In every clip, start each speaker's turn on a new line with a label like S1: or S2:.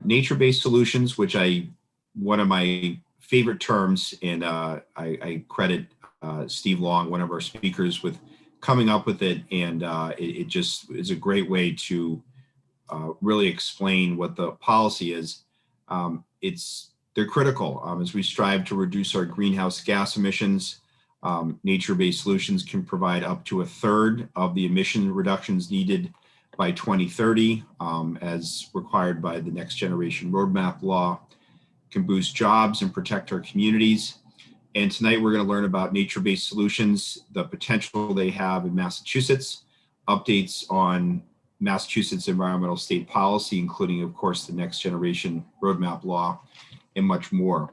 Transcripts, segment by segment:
S1: nature-based solutions, which one of my favorite terms, and I credit Steve Long, one of our speakers, with coming up with it, and it just is a great way to really explain what the policy is. They're critical as we strive to reduce our greenhouse gas emissions. Nature-based solutions can provide up to 1/3 of the emission reductions needed by 2030, as required by the Next Generation RoadMap law, can boost jobs and protect our communities. And tonight we're going to learn about nature-based solutions, the potential they have in Massachusetts, updates on Massachusetts environmental state policy, including, of course, the Next Generation RoadMap law, and much more.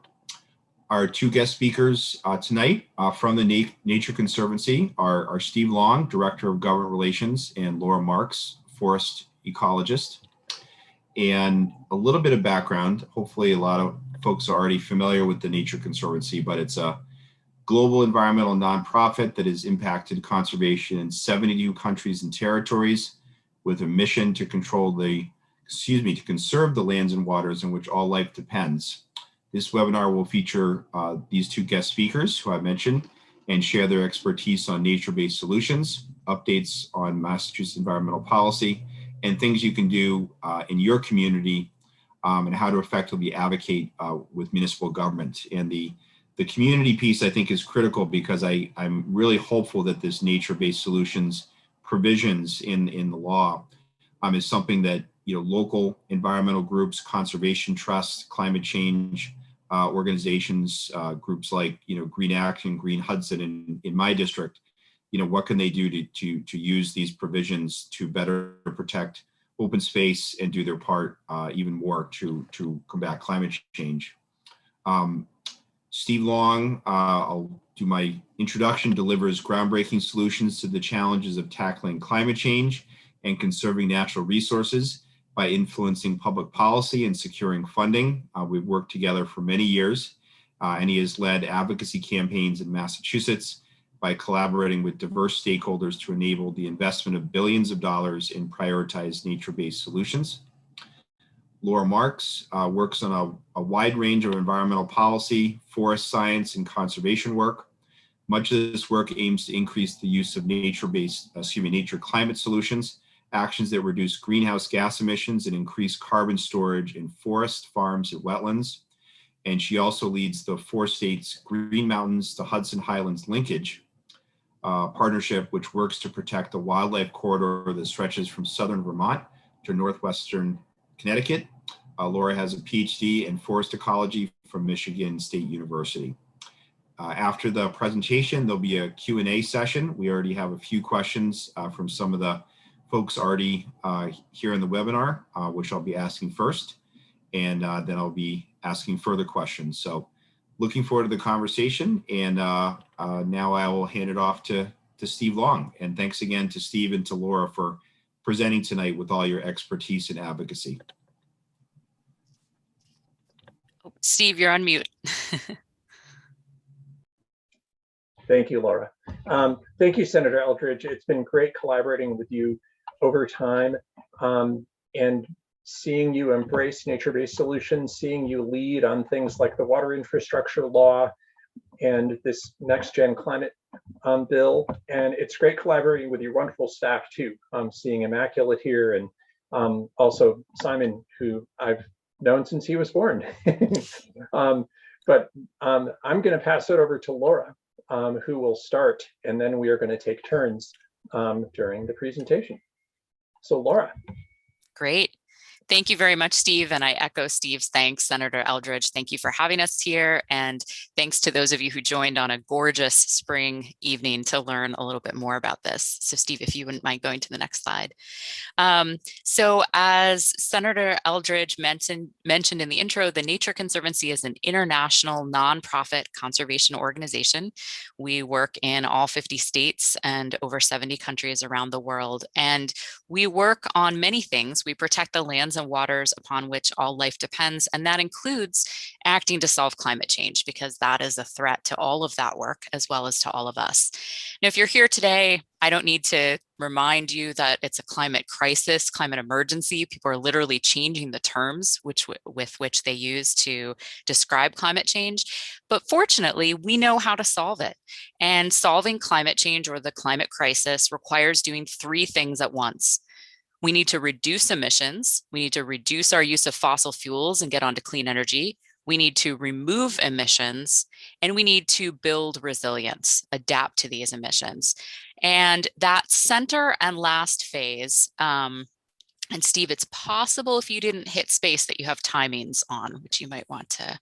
S1: Our two guest speakers tonight from the Nature Conservancy are Steve Long, Director of Government Relations, and Laura Marx, Forest Ecologist. And a little bit of background, hopefully a lot of folks are already familiar with the Nature Conservancy, but it's a global environmental nonprofit that has impacted conservation in 72 countries and territories with a mission to conserve the lands and waters in which all life depends. This webinar will feature these two guest speakers who I mentioned and share their expertise on nature-based solutions, updates on Massachusetts environmental policy, and things you can do in your community and how to effectively advocate with municipal government. And the community piece, I think, is critical because I'm really hopeful that this nature-based solutions provisions in the law is something that local environmental groups, conservation trusts, climate change organizations, groups like Green Action, Green Hudson in my district, what can they do to use these provisions to better protect open space and do their part even more to combat climate change. Steve Long, I'll do my introduction, delivers groundbreaking solutions to the challenges of tackling climate change and conserving natural resources by influencing public policy and securing funding. We've worked together for many years, and he has led advocacy campaigns in Massachusetts by collaborating with diverse stakeholders to enable the investment of billions of dollars in prioritized nature-based solutions. Laura Marx works on a wide range of environmental policy, forest science, and conservation work. Much of this work aims to increase the use of nature climate solutions, actions that reduce greenhouse gas emissions and increase carbon storage in forests, farms, and wetlands. And she also leads the 4 states Green Mountains to Hudson Highlands linkage partnership, which works to protect the wildlife corridor that stretches from southern Vermont to northwestern Connecticut. Laura has a PhD in forest ecology from Michigan State University. After the presentation, there'll be a Q&A session. We already have a few questions from some of the folks already here in the webinar, which I'll be asking first, and then I'll be asking further questions. So looking forward to the conversation, and now I will hand it off to Steve Long. And thanks again to Steve and to Laura for presenting tonight with all your expertise and advocacy.
S2: Steve, you're on mute.
S3: Thank you, Laura. Thank you, Senator Eldridge. It's been great collaborating with you over time, and seeing you embrace nature-based solutions, seeing you lead on things like the water infrastructure law and this next-gen climate bill. And it's great collaborating with your wonderful staff too. Seeing Immaculate here, and also Simon, who I've known since he was born. But I'm going to pass it over to Laura, who will start, and then we are going to take turns during the presentation. So Laura.
S2: Great. Thank you very much, Steve. And I echo Steve's thanks, Senator Eldridge. Thank you for having us here. And thanks to those of you who joined on a gorgeous spring evening to learn a little bit more about this. So Steve, if you wouldn't mind going to the next slide. So as Senator Eldridge mentioned in the intro, the Nature Conservancy is an international nonprofit conservation organization. We work in all 50 states and over 70 countries around the world. And we work on many things. We protect the lands and waters upon which all life depends, and that includes acting to solve climate change, because that is a threat to all of that work as well as to all of us. Now, if you're here today, I don't need to remind you that it's a climate crisis, climate emergency. People are literally changing the terms with which they use to describe climate change. But fortunately, we know how to solve it. And solving climate change or the climate crisis requires doing three things at once. We need to reduce emissions. We need to reduce our use of fossil fuels and get onto clean energy. We need to remove emissions, and we need to build resilience, adapt to these emissions. And that center and last phase, and Steve, it's possible if you didn't hit space that you have timings on, which you might want to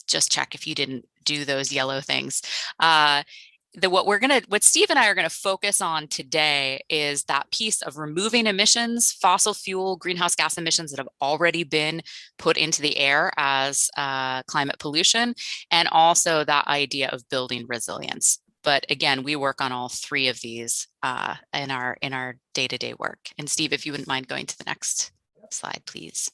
S2: just check if you didn't do those yellow things. What Steve and I are gonna focus on today is that piece of removing emissions, fossil fuel, greenhouse gas emissions that have already been put into the air as climate pollution, and also that idea of building resilience. But again, we work on all three of these in our day-to-day work. And Steve, if you wouldn't mind going to the next slide, please.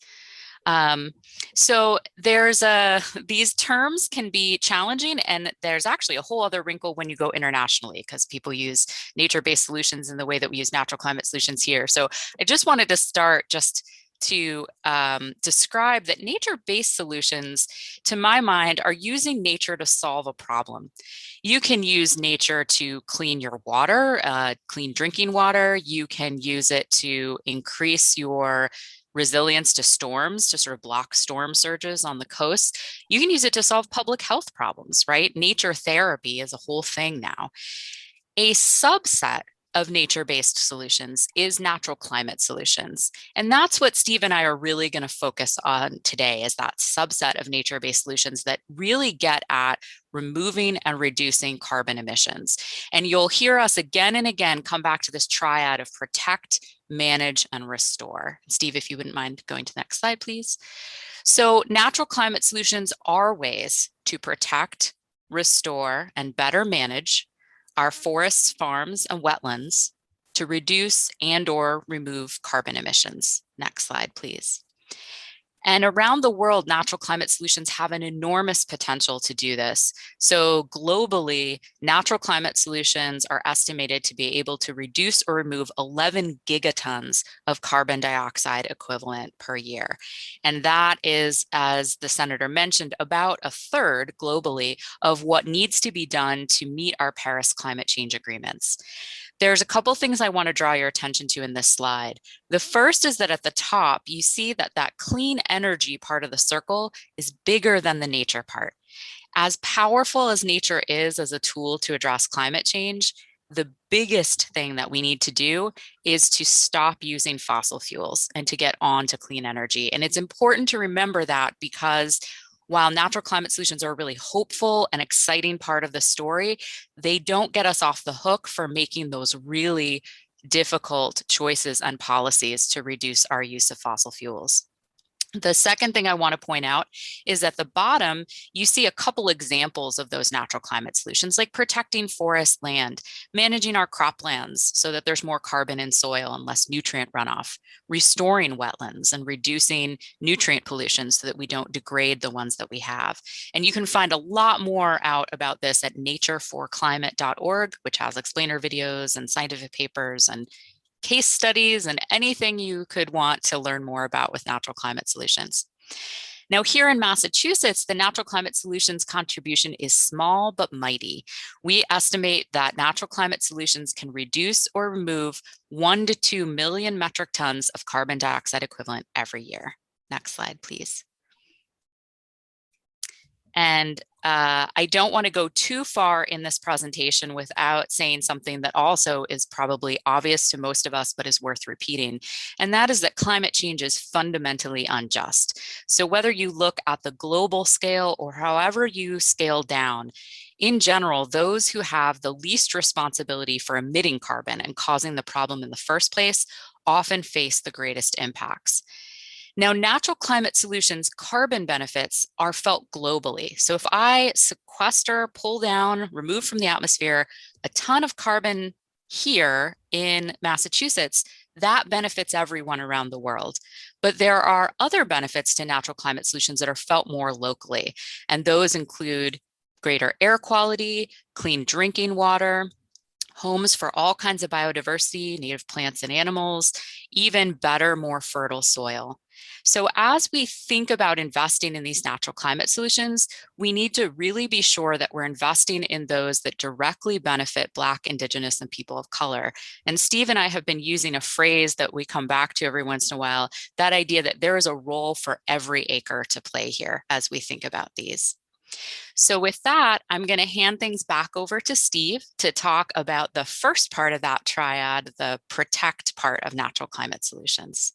S2: So these terms can be challenging, and there's actually a whole other wrinkle when you go internationally, because people use nature-based solutions in the way that we use natural climate solutions here. So I just wanted to start just to describe that nature-based solutions, to my mind, are using nature to solve a problem. You can use nature to clean your water, clean drinking water. You can use it to increase your resilience to storms, to sort of block storm surges on the coast. You can use it to solve public health problems, right? Nature therapy is a whole thing now. A subset of nature-based solutions is natural climate solutions. And that's what Steve and I are really going to focus on today, is that subset of nature-based solutions that really get at removing and reducing carbon emissions. And you'll hear us again and again come back to this triad of protect, manage, and restore. Steve, if you wouldn't mind going to the next slide, please. So natural climate solutions are ways to protect, restore, and better manage our forests, farms, and wetlands to reduce and/or remove carbon emissions. Next slide, please. And around the world, natural climate solutions have an enormous potential to do this. So globally, natural climate solutions are estimated to be able to reduce or remove 11 gigatons of carbon dioxide equivalent per year. And that is, as the senator mentioned, about a third globally of what needs to be done to meet our Paris climate change agreements. There's a couple things I want to draw your attention to in this slide. The first is that at the top, you see that that clean energy part of the circle is bigger than the nature part. As powerful as nature is as a tool to address climate change, the biggest thing that we need to do is to stop using fossil fuels and to get on to clean energy. And it's important to remember that, because while natural climate solutions are a really hopeful and exciting part of the story, they don't get us off the hook for making those really difficult choices and policies to reduce our use of fossil fuels. The second thing I want to point out is at the bottom, you see a couple examples of those natural climate solutions, like protecting forest land, managing our croplands so that there's more carbon in soil and less nutrient runoff, restoring wetlands and reducing nutrient pollution so that we don't degrade the ones that we have. And you can find a lot more out about this at natureforclimate.org, which has explainer videos and scientific papers and case studies and anything you could want to learn more about with natural climate solutions. Now, here in Massachusetts, the natural climate solutions contribution is small but mighty. We estimate that natural climate solutions can reduce or remove 1 to 2 million metric tons of carbon dioxide equivalent every year. Next slide, please. And I don't want to go too far in this presentation without saying something that also is probably obvious to most of us, but is worth repeating. And that is that climate change is fundamentally unjust. So whether you look at the global scale or however you scale down, in general, those who have the least responsibility for emitting carbon and causing the problem in the first place often face the greatest impacts. Now, natural climate solutions carbon benefits are felt globally. So if I sequester, pull down, remove from the atmosphere a ton of carbon here in Massachusetts, that benefits everyone around the world. But there are other benefits to natural climate solutions that are felt more locally. And those include greater air quality, clean drinking water, homes for all kinds of biodiversity, native plants and animals, even better, more fertile soil. So as we think about investing in these natural climate solutions, we need to really be sure that we're investing in those that directly benefit Black, Indigenous, and people of color. And Steve and I have been using a phrase that we come back to every once in a while, that idea that there is a role for every acre to play here as we think about these. So with that, I'm going to hand things back over to Steve to talk about the first part of that triad, the protect part of natural climate solutions.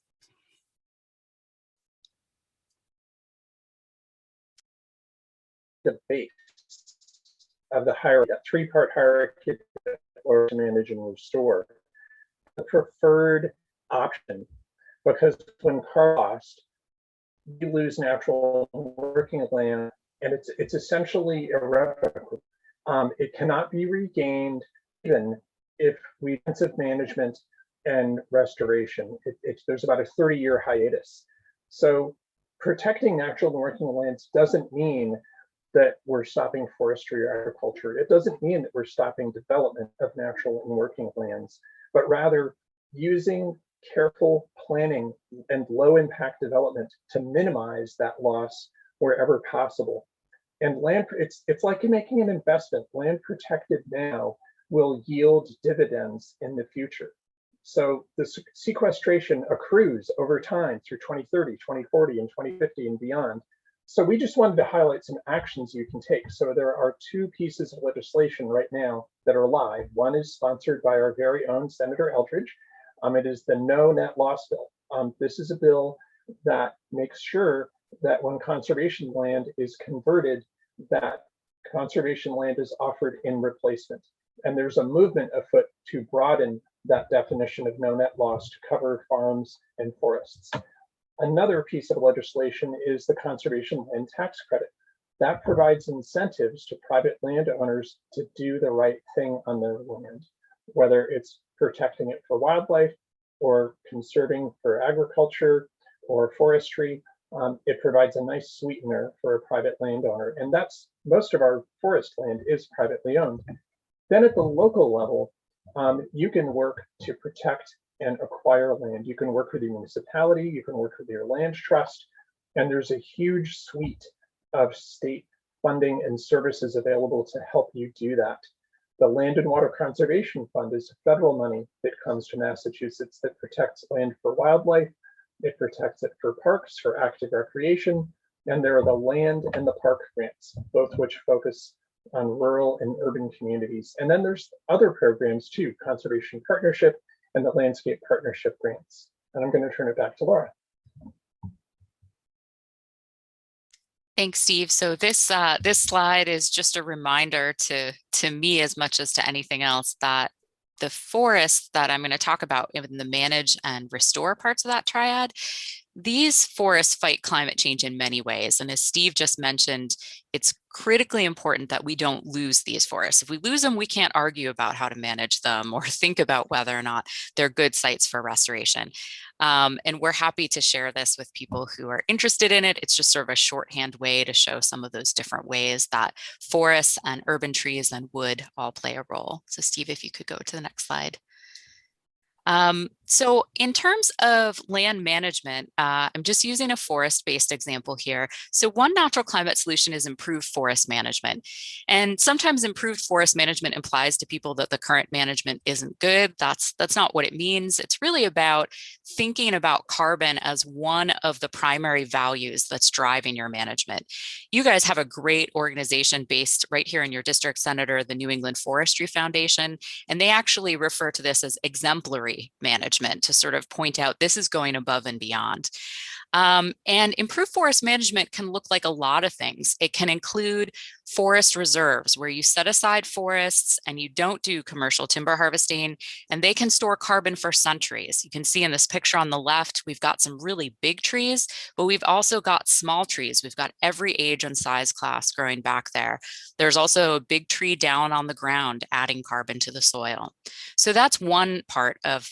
S3: The base of the hierarchy, that three-part hierarchy, or to manage and restore, the preferred option, because when carbon lost, you lose natural working land, and it's essentially irrevocable. It cannot be regained, even if we intensive management and restoration. There's about a 30-year hiatus. So protecting natural and working lands doesn't mean that we're stopping forestry or agriculture. It doesn't mean that we're stopping development of natural and working lands, but rather using careful planning and low impact development to minimize that loss wherever possible. And land, it's like making an investment. Land protected now will yield dividends in the future. So the sequestration accrues over time through 2030, 2040, and 2050 and beyond. So we just wanted to highlight some actions you can take. So there are two pieces of legislation right now that are live. One is sponsored by our very own Senator Eldridge. It is the No Net Loss Bill. This is a bill that makes sure that when conservation land is converted, that conservation land is offered in replacement. And there's a movement afoot to broaden that definition of no net loss to cover farms and forests. Another piece of legislation is the conservation land tax credit. That provides incentives to private landowners to do the right thing on their land, whether it's protecting it for wildlife or conserving for agriculture or forestry. It provides a nice sweetener for a private landowner. And that's most of our forest land is privately owned. Then at the local level, you can work to protect and acquire land. You can work with your municipality, you can work with your land trust, and there's a huge suite of state funding and services available to help you do that. The Land and Water Conservation Fund is federal money that comes to Massachusetts that protects land for wildlife, it protects it for parks, for active recreation, and there are the land and the park grants, both which focus on rural and urban communities. And then there's other programs too, Conservation Partnership and the Landscape Partnership grants. And I'm going to turn it back to Laura.
S2: Thanks, Steve. So this this slide is just a reminder to me as much as to anything else that the forests that I'm going to talk about in the manage and restore parts of that triad, these forests fight climate change in many ways. And as Steve just mentioned, it's critically important that we don't lose these forests. If we lose them, we can't argue about how to manage them or think about whether or not they're good sites for restoration. And we're happy to share this with people who are interested in it. It's just sort of a shorthand way to show some of those different ways that forests and urban trees and wood all play a role. So Steve, if you could go to the next slide. So in terms of land management, I'm just using a forest-based example here. So one natural climate solution is improved forest management. And sometimes improved forest management implies to people that the current management isn't good. That's not what it means. It's really about thinking about carbon as one of the primary values that's driving your management. You guys have a great organization based right here in your district, Senator, the New England Forestry Foundation, and they actually refer to this as exemplary management to sort of point out this is going above and beyond. And improved forest management can look like a lot of things. It can include forest reserves where you set aside forests and you don't do commercial timber harvesting, and they can store carbon for centuries. You can see in this picture on the left, we've got some really big trees, but we've also got small trees. We've got every age and size class growing back there. There's also a big tree down on the ground adding carbon to the soil. So that's one part of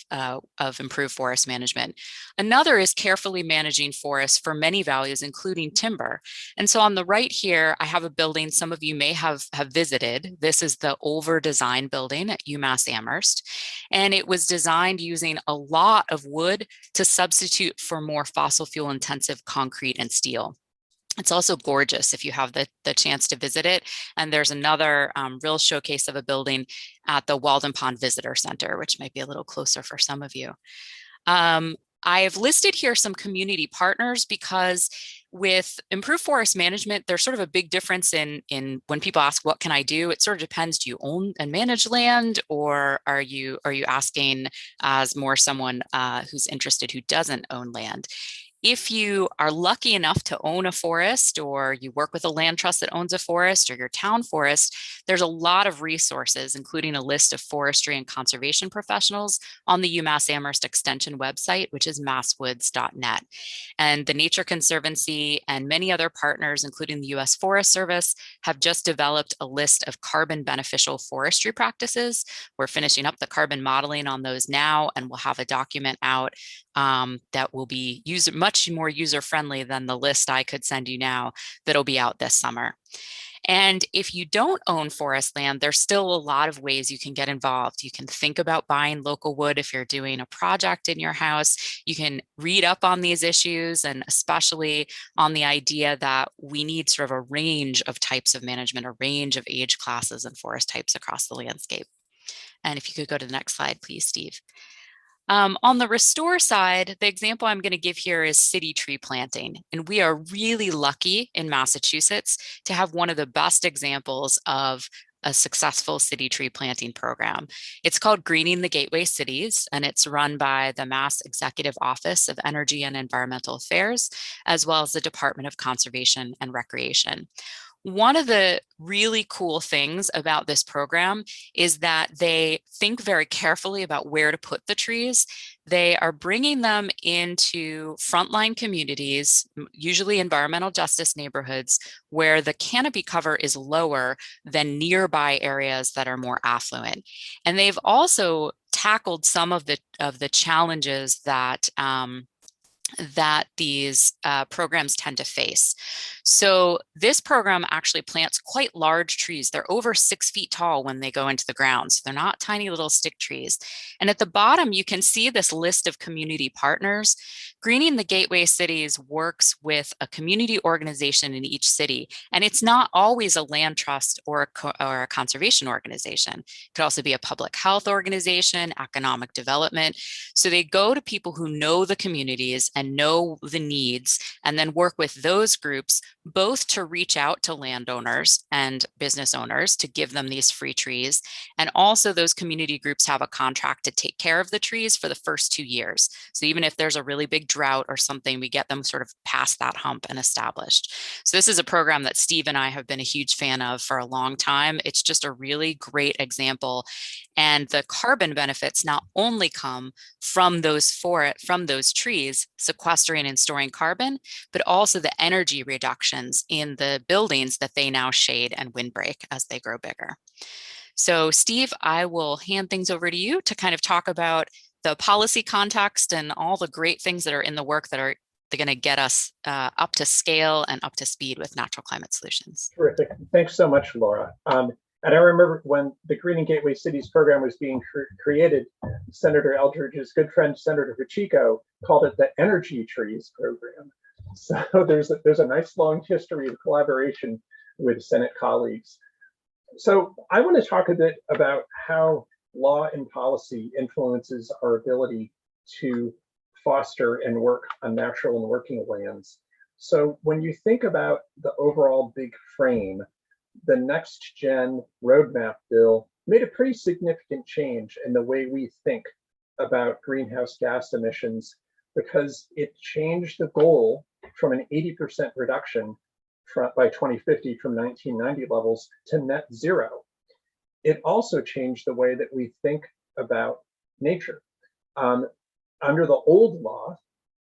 S2: improved forest management. Another is carefully managing forests for many values, including timber. And so on the right here, I have a building some of you may have visited. This is the Olver Design Building at UMass Amherst. And it was designed using a lot of wood to substitute for more fossil fuel intensive concrete and steel. It's also gorgeous if you have the chance to visit it. And there's another real showcase of a building at the Walden Pond Visitor Center, which might be a little closer for some of you. I have listed here some community partners because with improved forest management, there's sort of a big difference in when people ask, what can I do? It sort of depends. Do you own and manage land, or are you asking as more someone who's interested who doesn't own land? If you are lucky enough to own a forest, or you work with a land trust that owns a forest, or your town forest, there's a lot of resources, including a list of forestry and conservation professionals on the UMass Amherst Extension website, which is masswoods.net. And the Nature Conservancy and many other partners, including the US Forest Service, have just developed a list of carbon beneficial forestry practices. We're finishing up the carbon modeling on those now, and we'll have a document out that will be much more user-friendly than the list I could send you now that'll be out this summer. And if you don't own forest land, there's still a lot of ways you can get involved. You can think about buying local wood if you're doing a project in your house. You can read up on these issues, and especially on the idea that we need sort of a range of types of management, a range of age classes and forest types across the landscape. And if you could go to the next slide, please, Steve. On the restore side, the example I'm going to give here is city tree planting. And we are really lucky in Massachusetts to have one of the best examples of a successful city tree planting program. It's called Greening the Gateway Cities, and it's run by the Mass Executive Office of Energy and Environmental Affairs, as well as the Department of Conservation and Recreation. One of the really cool things about this program is that they think very carefully about where to put the trees. They are bringing them into frontline communities, usually environmental justice neighborhoods, where the canopy cover is lower than nearby areas that are more affluent. And they've also tackled some of the challenges that these programs tend to face. So this program actually plants quite large trees. They're over 6 feet tall when they go into the ground. So they're not tiny little stick trees. And at the bottom, you can see this list of community partners. Greening the Gateway Cities works with a community organization in each city. And it's not always a land trust or a conservation organization. It could also be a public health organization, economic development. So they go to people who know the communities and know the needs, and then work with those groups both to reach out to landowners and business owners to give them these free trees. And also those community groups have a contract to take care of the trees for the first 2 years. So even if there's a really big drought or something, we get them sort of past that hump and established. So this is a program that Steve and I have been a huge fan of for a long time. It's just a really great example. And the carbon benefits not only come from those trees, sequestering and storing carbon, but also the energy reductions in the buildings that they now shade and windbreak as they grow bigger. So Steve, I will hand things over to you to kind of talk about the policy context and all the great things that are in the work that are going to get us up to scale and up to speed with natural climate solutions.
S3: Terrific. Thanks so much, Laura. And I remember when the Greening Gateway Cities program was being created, Senator Eldridge's good friend, Senator Pacheco, called it the Energy Trees program. So there's a nice long history of collaboration with Senate colleagues. So I want to talk a bit about how law and policy influences our ability to foster and work on natural and working lands. So when you think about the overall big frame, the Next Gen RoadMap bill made a pretty significant change in the way we think about greenhouse gas emissions, because it changed the goal from an 80% reduction by 2050 from 1990 levels to net zero. It also changed the way that we think about nature. Under the old law,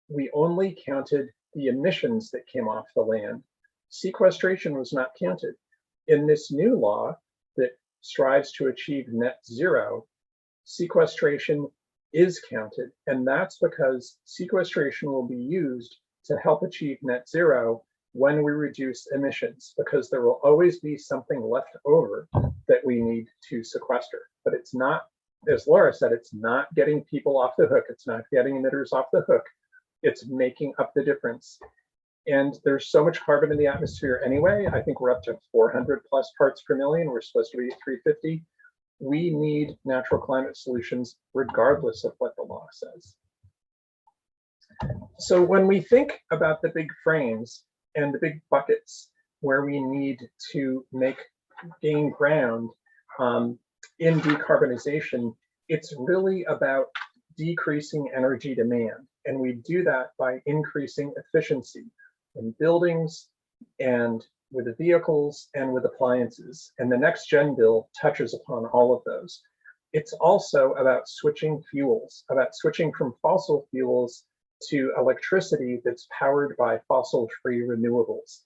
S3: we only counted the emissions that came off the land. Sequestration was not counted. In this new law that strives to achieve net zero, sequestration is counted. And that's because sequestration will be used to help achieve net zero when we reduce emissions, because there will always be something left over that we need to sequester. But it's not, as Laura said, it's not getting people off the hook. It's not getting emitters off the hook. It's making up the difference. And there's so much carbon in the atmosphere anyway. I think we're up to 400 plus parts per million. We're supposed to be at 350. We need natural climate solutions regardless of what the law says. So when we think about the big frames and the big buckets where we need to gain ground in decarbonization, it's really about decreasing energy demand. And we do that by increasing efficiency in buildings and with the vehicles and with appliances. And the next gen bill touches upon all of those. It's also about switching fuels, about switching from fossil fuels to electricity that's powered by fossil-free renewables.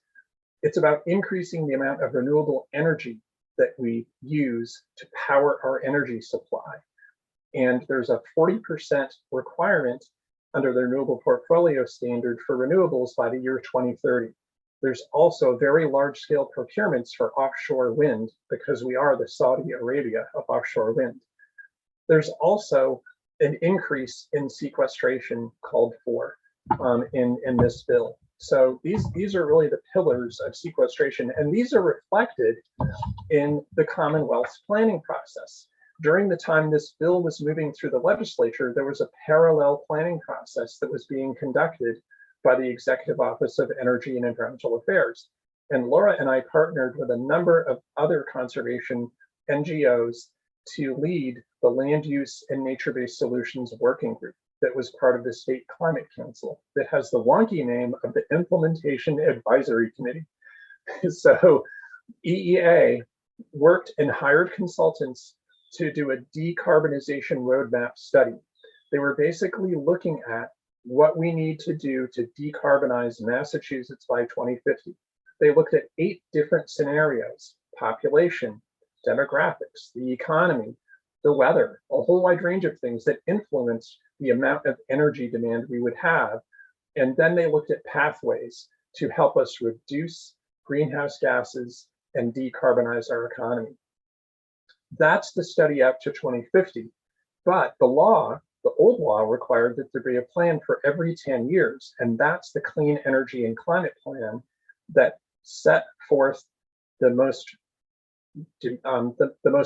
S3: It's about increasing the amount of renewable energy that we use to power our energy supply. And there's a 40% requirement under the Renewable Portfolio Standard for renewables by the year 2030. There's also very large-scale procurements for offshore wind because we are the Saudi Arabia of offshore wind. There's also an increase in sequestration called for in this bill. So these are really the pillars of sequestration, and these are reflected in the Commonwealth's planning process. During the time this bill was moving through the legislature, there was a parallel planning process that was being conducted by the Executive Office of Energy and Environmental Affairs. And Laura and I partnered with a number of other conservation NGOs to lead the Land Use and Nature-Based Solutions Working Group that was part of the State Climate Council that has the wonky name of the Implementation Advisory Committee. So EEA worked and hired consultants to do a decarbonization roadmap study. They were basically looking at what we need to do to decarbonize Massachusetts by 2050. They looked at 8 different scenarios: population, demographics, the economy, the weather, a whole wide range of things that influence the amount of energy demand we would have. And then they looked at pathways to help us reduce greenhouse gases and decarbonize our economy. That's the study out to 2050. But the old law required that there be a plan for every 10 years. And that's the Clean Energy and Climate Plan that set forth the most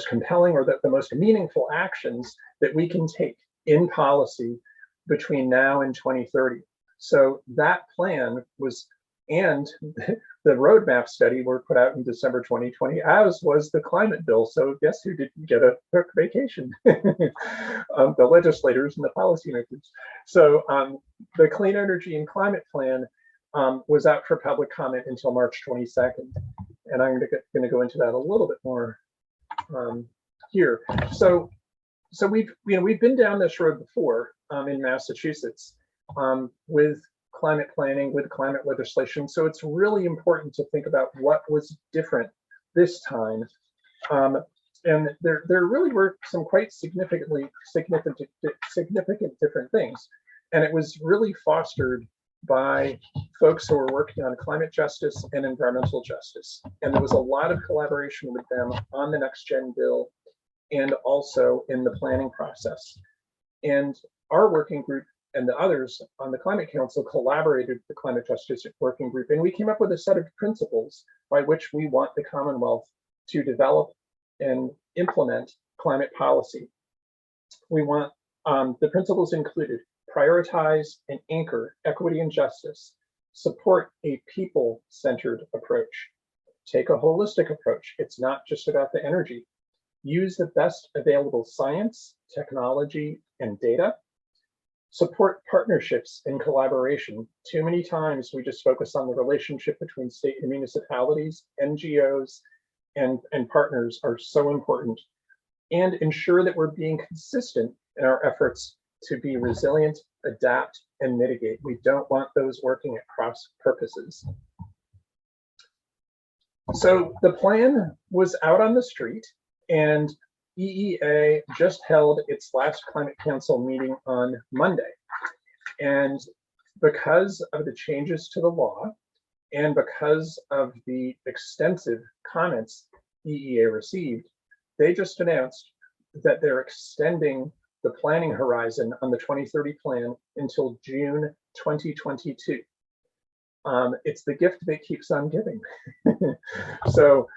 S3: compelling or the most meaningful actions that we can take in policy between now and 2030. So that plan was, and the RoadMap study were put out in December 2020, as was the climate bill. So guess who didn't get a quick vacation? The legislators and the policymakers. So the Clean Energy and Climate Plan was out for public comment until March 22nd. And I'm going to go into that a little bit more here. So we've been down this road before in Massachusetts with climate planning, with climate legislation. So it's really important to think about what was different this time. And there really were some quite significant different things. And it was really fostered by folks who were working on climate justice and environmental justice. And there was a lot of collaboration with them on the Next Gen bill and also in the planning process. And our working group and the others on the Climate Council collaborated with the Climate Justice Working Group, and we came up with a set of principles by which we want the Commonwealth to develop and implement climate policy. We want, the principles included: prioritize and anchor equity and justice, support a people-centered approach, take a holistic approach. It's not just about the energy. Use the best available science, technology, and data. Support partnerships and collaboration. Too many times we just focus on the relationship between state and municipalities. NGOs and partners are so important. And ensure that we're being consistent in our efforts to be resilient, adapt, and mitigate. We don't want those working at cross purposes. So the plan was out on the street, and EEA just held its last Climate Council meeting on Monday. And because of the changes to the law And because of the extensive comments EEA received, they just announced that they're extending the planning horizon on the 2030 plan until June 2022. It's the gift that keeps on giving. So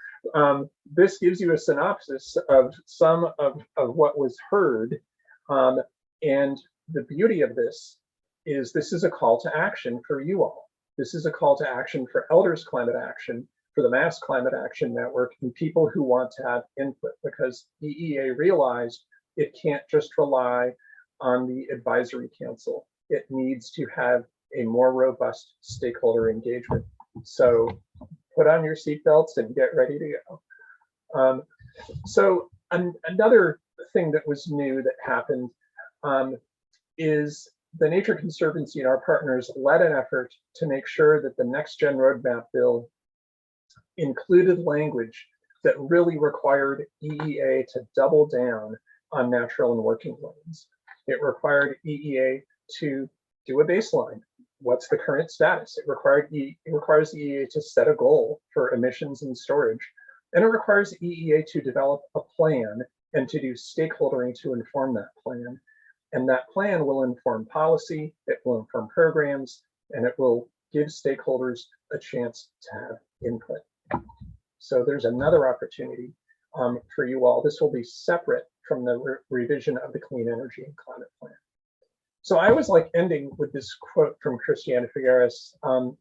S3: this gives you a synopsis of some of what was heard. And the beauty of this is a call to action for you all. This is a call to action for Elders Climate Action, for the Mass Climate Action Network, and people who want to have input, because EEA realized it can't just rely on the advisory council. It needs to have a more robust stakeholder engagement. So put on your seatbelts and get ready to go. Another thing that was new that happened is the Nature Conservancy and our partners led an effort to make sure that the Next Gen Roadmap bill included language that really required EEA to double down on natural and working lands. It required EEA to do a baseline. What's the current status? It requires EEA to set a goal for emissions and storage. And it requires EEA to develop a plan and to do stakeholdering to inform that plan. And that plan will inform policy, it will inform programs, and it will give stakeholders a chance to have input. So there's another opportunity for you all. This will be separate from the revision of the Clean Energy and Climate Plan. So I always like ending with this quote from Christiana Figueres.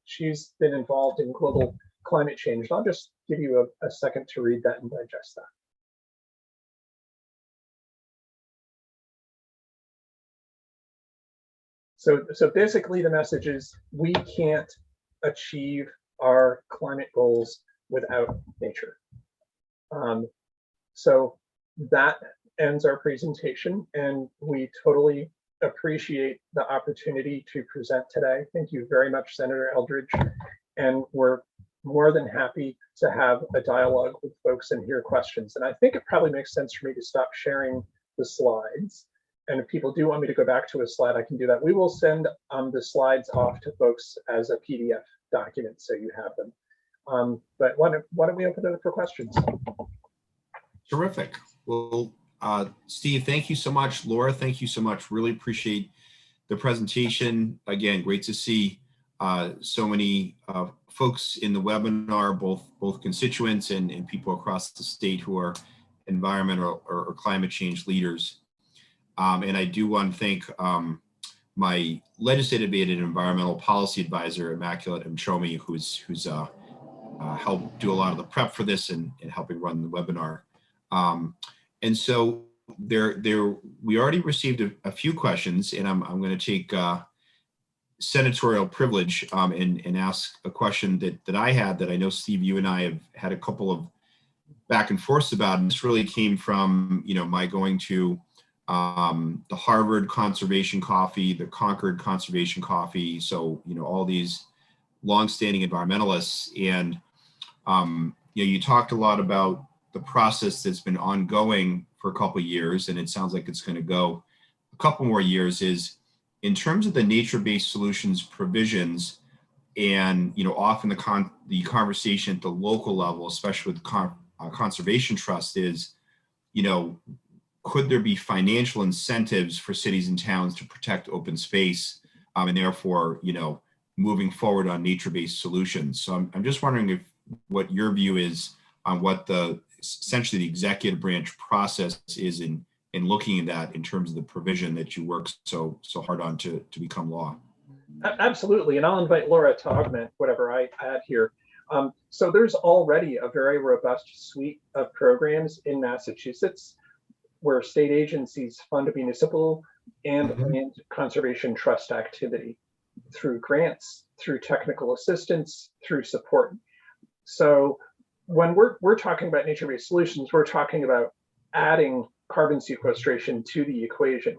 S3: She's been involved in global climate change. I'll just give you a second to read that and digest that. So basically the message is we can't achieve our climate goals without nature. So that ends our presentation, and we totally appreciate the opportunity to present today. Thank you very much, Senator Eldridge. And we're more than happy to have a dialogue with folks and hear questions. And I think it probably makes sense for me to stop sharing the slides. And if people do want me to go back to a slide, I can do that. We will send the slides off to folks as a PDF document so you have them. But why don't we open it up for questions?
S1: Terrific. Well, Steve, thank you so much. Laura, thank you so much. Really appreciate the presentation. Again, great to see so many folks in the webinar, both constituents and people across the state who are environmental or climate change leaders. And I do want to thank my legislative aid and environmental policy advisor, Immaculate Mchomi, who's helped do a lot of the prep for this and helping run the webinar. And so we already received a few questions, and I'm going to take senatorial privilege and ask a question that I had that I know, Steve, you and I have had a couple of back and forths about, and this really came from my going to the Harvard Conservation Coffee, the Concord Conservation Coffee, so all these longstanding environmentalists, and you talked a lot about the process that's been ongoing for a couple of years, and it sounds like it's going to go a couple more years, is in terms of the nature-based solutions provisions, and often the conversation at the local level, especially with conservation trust, is could there be financial incentives for cities and towns to protect open space, and therefore moving forward on nature-based solutions? So I'm just wondering what your view is on what essentially the executive branch process is in looking at that in terms of the provision that you work so hard on to become law.
S3: Absolutely, and I'll invite Laura to augment whatever I add here. So there's already a very robust suite of programs in Massachusetts where state agencies fund municipal and land conservation trust activity through grants, through technical assistance, through support. So when we're talking about nature-based solutions, we're talking about adding carbon sequestration to the equation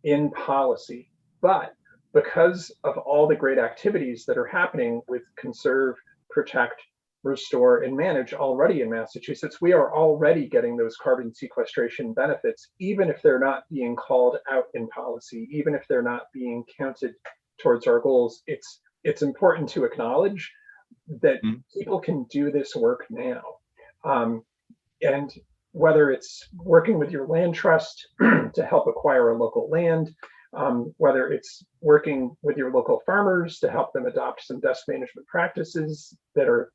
S3: in policy. But because of all the great activities that are happening with conserve, protect, restore, and manage already in Massachusetts, we are already getting those carbon sequestration benefits, even if they're not being called out in policy, even if they're not being counted towards our goals. It's important to acknowledge that
S1: Mhm.
S3: people can do this work now. And whether it's working with your land trust to help acquire a local land, whether it's working with your local farmers to help them adopt some dust management practices that are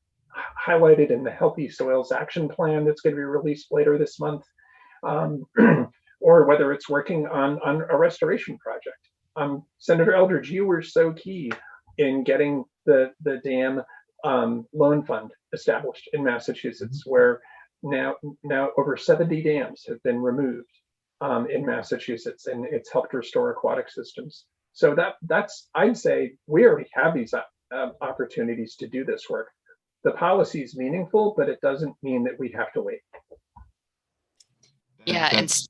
S3: highlighted in the Healthy Soils Action Plan that's going to be released later this month, or whether it's working on a restoration project. Senator Eldridge, you were so key in getting the dam loan fund established in Massachusetts, where now over 70 dams have been removed in Massachusetts, and it's helped restore aquatic systems. So that's, I'd say we already have these opportunities to do this work. The policy is meaningful, but it doesn't mean that we have to wait.
S2: Yeah, and
S1: That's,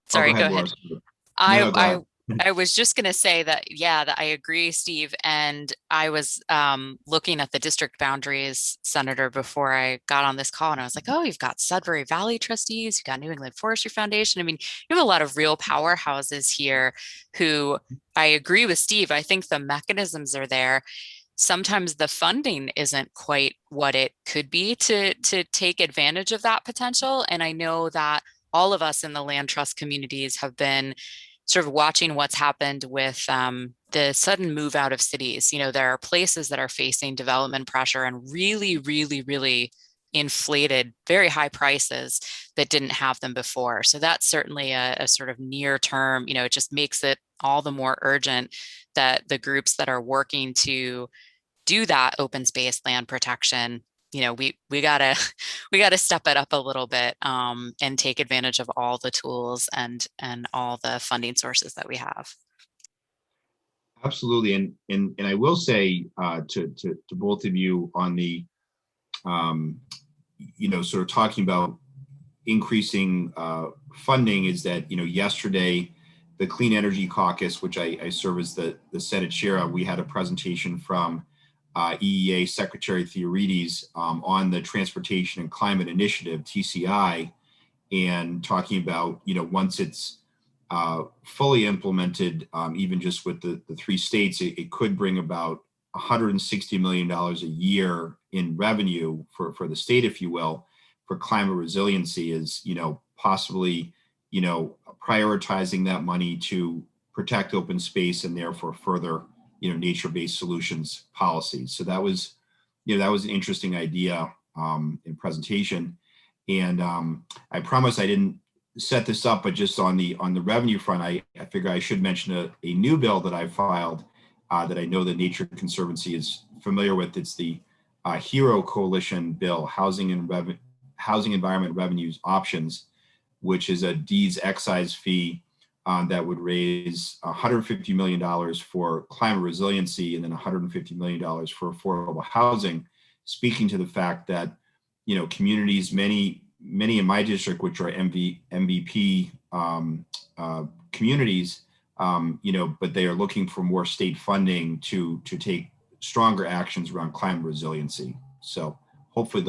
S2: sorry,
S1: go
S2: go
S1: ahead,
S2: ahead.
S1: Laura.
S2: I,
S1: No, go
S2: I
S1: ahead.
S2: I was just going to say that, yeah, that I agree, Steve. And I was looking at the district boundaries, Senator, before I got on this call, and I was like, oh, you've got Sudbury Valley trustees, you've got New England Forestry Foundation. I mean, you have a lot of real powerhouses here who, I agree with Steve. I think the mechanisms are there. Sometimes the funding isn't quite what it could be to take advantage of that potential. And I know that all of us in the land trust communities have been sort of watching what's happened with the sudden move out of cities. You know, there are places that are facing development pressure and really, really, really inflated, very high prices that didn't have them before. So that's certainly a sort of near term, you know, it just makes it all the more urgent that the groups that are working to do that open space land protection, you know, we gotta step it up a little bit and take advantage of all the tools and all the funding sources that we have.
S1: Absolutely, and I will say to both of you on the you know, sort of talking about increasing funding, is that, you know, yesterday the Clean Energy Caucus, which I serve as the Senate chair of, we had a presentation from EEA Secretary Theorides on the Transportation and Climate Initiative, TCI, and talking about, you know, once it's fully implemented, even just with the 3 states, it could bring about $160 million a year in revenue for the state, if you will, for climate resiliency, is, you know, possibly, you know, prioritizing that money to protect open space and therefore further, you know, nature-based solutions policies. So that was, you know, that was an interesting idea in presentation. And I promise I didn't set this up, but just on the revenue front, I figure I should mention a new bill that I filed that I know the Nature Conservancy is familiar with. It's the HERO Coalition bill, Housing Environment Revenues Options, which is a deeds excise fee that would raise $150 million for climate resiliency and then $150 million for affordable housing, speaking to the fact that, you know, communities, many in my district, which are MVP communities, you know, but they are looking for more state funding to take stronger actions around climate resiliency. So hopefully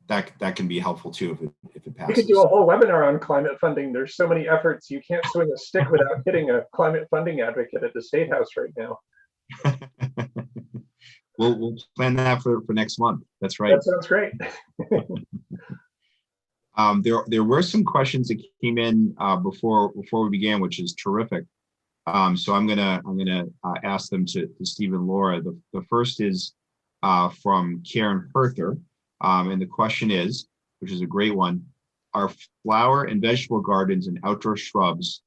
S1: that can be helpful too if it passes.
S3: We could do a whole webinar on climate funding. There's so many efforts. You can't swing a stick without hitting a climate funding advocate at the State House right now.
S1: We'll plan that for next month. That's right.
S3: That sounds great.
S1: There were some questions that came in before we began, which is terrific. So I'm gonna ask them to Steve and Laura. The first is from Karen Herther, and the question is, which is a great one: are flower and vegetable gardens and outdoor shrubs,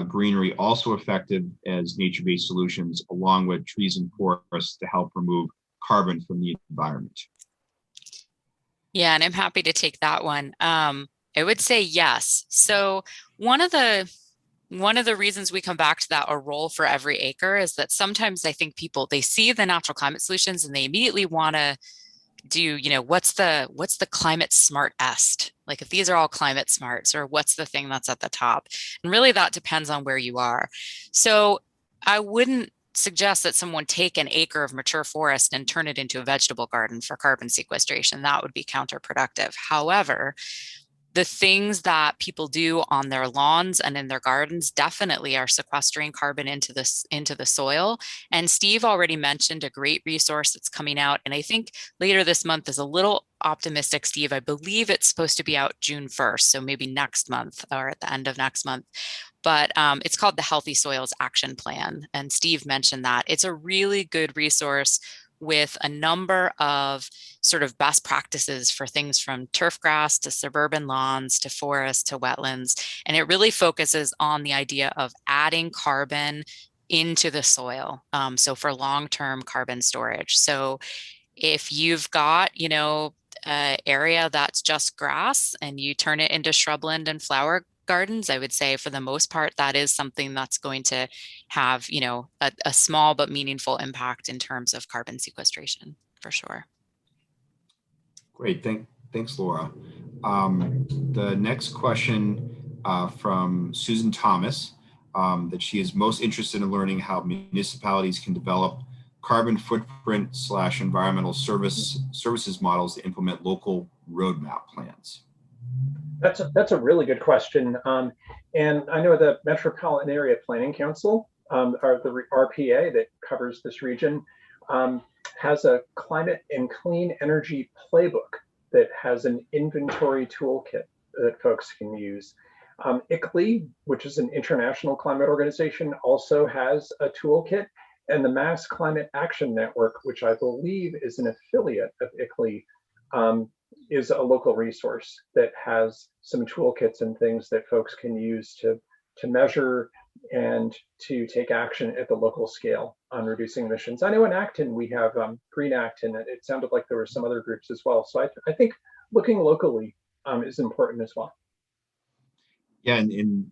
S1: greenery, also effective as nature-based solutions, along with trees and forests, to help remove carbon from the environment?
S2: Yeah, and I'm happy to take that one. I would say yes. So one of the reasons we come back to that, a role for every acre, is that sometimes I think people, they see the natural climate solutions and they immediately want to do, you know, what's the climate smartest? Like, if these are all climate smarts, or what's the thing that's at the top? And really that depends on where you are. So I wouldn't suggest that someone take an acre of mature forest and turn it into a vegetable garden for carbon sequestration. That would be counterproductive. However, the things that people do on their lawns and in their gardens definitely are sequestering carbon into the soil. And Steve already mentioned a great resource that's coming out, and I think later this month is a little optimistic, Steve. I believe it's supposed to be out June 1st, so maybe next month or at the end of next month. But it's called the Healthy Soils Action Plan. And Steve mentioned that. It's a really good resource with a number of sort of best practices for things from turf grass to suburban lawns to forests to wetlands. And it really focuses on the idea of adding carbon into the soil. So for long-term carbon storage. So if you've got, an area that's just grass and you turn it into shrubland and flower gardens, I would say for the most part, that is something that's going to have, a small but meaningful impact in terms of carbon sequestration, for sure.
S1: Great, thanks, Laura. The next question from Susan Thomas, that she is most interested in learning how municipalities can develop carbon footprint / environmental services models to implement local roadmap plans.
S3: That's a really good question. And I know the Metropolitan Area Planning Council, or the RPA that covers this region, has a climate and clean energy playbook that has an inventory toolkit that folks can use. ICLEI, which is an international climate organization, also has a toolkit, and the Mass Climate Action Network, which I believe is an affiliate of ICLEI, is a local resource that has some toolkits and things that folks can use to measure and to take action at the local scale on reducing emissions. I know in Acton we have Green Acton, and it sounded like there were some other groups as well. So I think looking locally is important as well.
S1: Yeah, and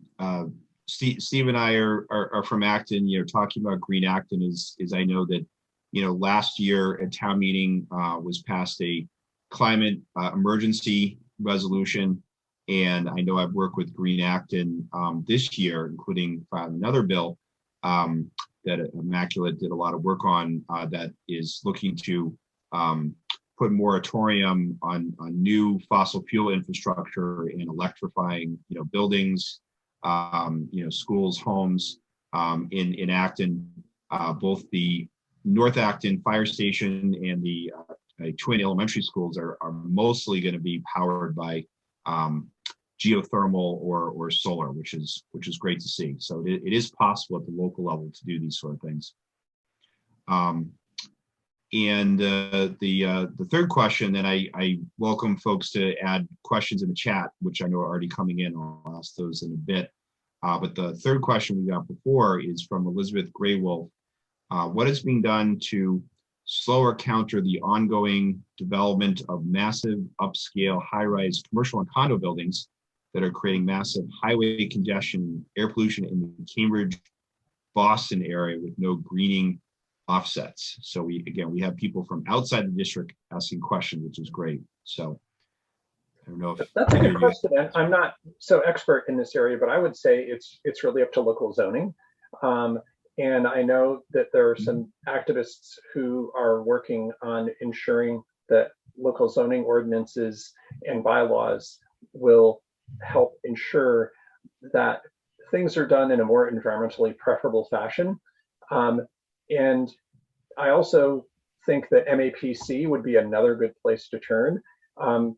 S1: Steve and I are from Acton. Talking about Green Acton is I know that last year at town meeting was passed a climate emergency resolution, and I know I've worked with Green Acton this year, including another bill that Immaculate did a lot of work on that is looking to put moratorium on new fossil fuel infrastructure and electrifying buildings, schools, homes in Acton. Both the North Acton Fire Station and the twin elementary schools are mostly going to be powered by geothermal or solar, which is great to see. So it is possible at the local level to do these sort of things. And the third question, then I welcome folks to add questions in the chat, which I know are already coming in. I'll ask those in a bit. But the third question we got before is from Elizabeth Graywolf. What is being done to slow or counter the ongoing development of massive upscale high-rise commercial and condo buildings that are creating massive highway congestion, air pollution in the Cambridge, Boston area with no greening offsets? So we have people from outside the district asking questions, which is great. So I don't know if
S3: that's a good question. I'm not so expert in this area, but I would say it's really up to local zoning. And I know that there are some activists who are working on ensuring that local zoning ordinances and bylaws will help ensure that things are done in a more environmentally preferable fashion. And I also think that MAPC would be another good place to turn.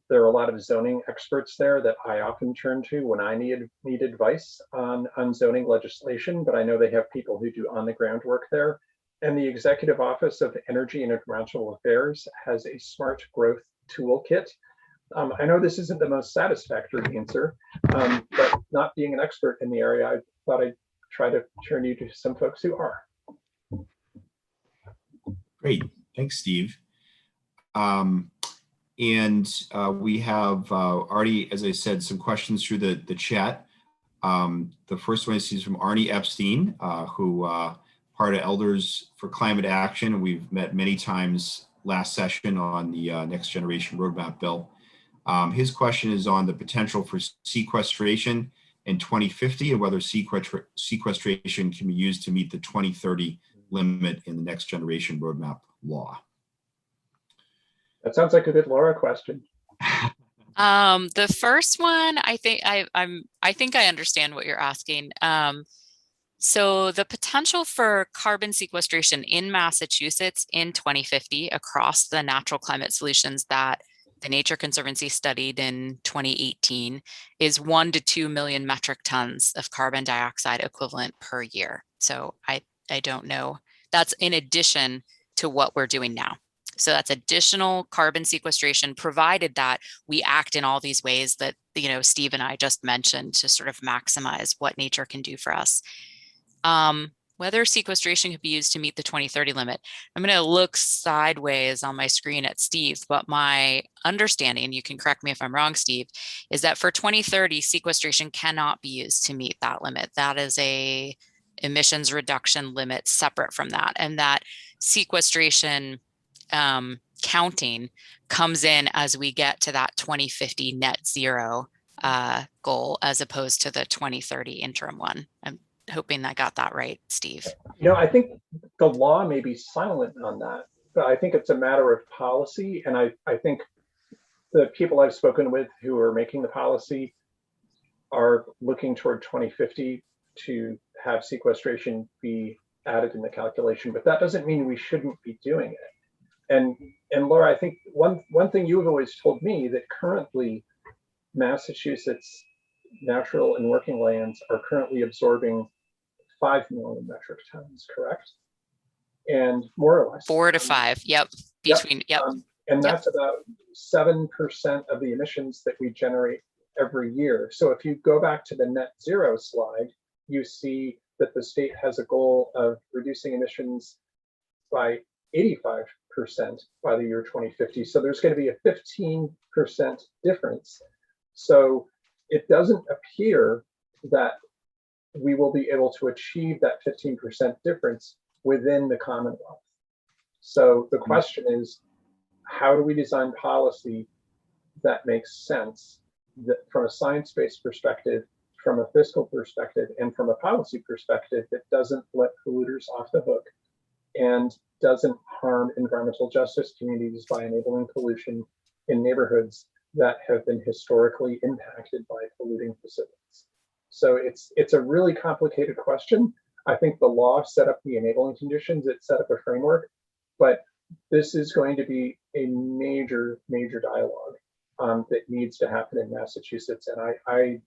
S3: There are a lot of zoning experts there that I often turn to when I need advice on zoning legislation, but I know they have people who do on the ground work there. And the Executive Office of Energy and Environmental Affairs has a smart growth toolkit. I know this isn't the most satisfactory answer, but not being an expert in the area, I thought I'd try to turn you to some folks who are.
S1: Great, thanks, Steve. And we have already, as I said, some questions through the chat. The first one is from Arnie Epstein, who part of Elders for Climate Action, and we've met many times last session on the Next Generation Roadmap bill. His question is on the potential for sequestration in 2050 and whether sequestration can be used to meet the 2030 limit in the Next Generation Roadmap law.
S3: That sounds like a good Laura question.
S2: The first one, I think I understand what you're asking. So the potential for carbon sequestration in Massachusetts in 2050 across the natural climate solutions that the Nature Conservancy studied in 2018 is 1 to 2 million metric tons of carbon dioxide equivalent per year. So I don't know. That's in addition to what we're doing now. So that's additional carbon sequestration, provided that we act in all these ways that, Steve and I just mentioned to sort of maximize what nature can do for us. Whether sequestration could be used to meet the 2030 limit. I'm going to look sideways on my screen at Steve, but my understanding, you can correct me if I'm wrong, Steve, is that for 2030, sequestration cannot be used to meet that limit. That is a emissions reduction limit separate from that. And that sequestration counting comes in as we get to that 2050 net zero goal, as opposed to the 2030 interim one. I'm hoping I got that right, Steve.
S3: I think the law may be silent on that, but I think it's a matter of policy. And I think the people I've spoken with who are making the policy are looking toward 2050 to have sequestration be added in the calculation, but that doesn't mean we shouldn't be doing it. And Laura, I think one thing you've always told me, that currently Massachusetts natural and working lands are currently absorbing 5 million metric tons, correct? And more or less
S2: 4 to 5. Yep. Between. Yep.
S3: And that's about 7% of the emissions that we generate every year. So if you go back to the net zero slide, you see that the state has a goal of reducing emissions by 85% by the year 2050. So there's going to be a 15% difference. So it doesn't appear that we will be able to achieve that 15% difference within the Commonwealth. So the question is, how do we design policy that makes sense, that from a science-based perspective, from a fiscal perspective, and from a policy perspective, that doesn't let polluters off the hook and doesn't harm environmental justice communities by enabling pollution in neighborhoods that have been historically impacted by polluting facilities? So it's a really complicated question. I think the law set up the enabling conditions, it set up a framework, but this is going to be a major, major dialogue that needs to happen in Massachusetts. And I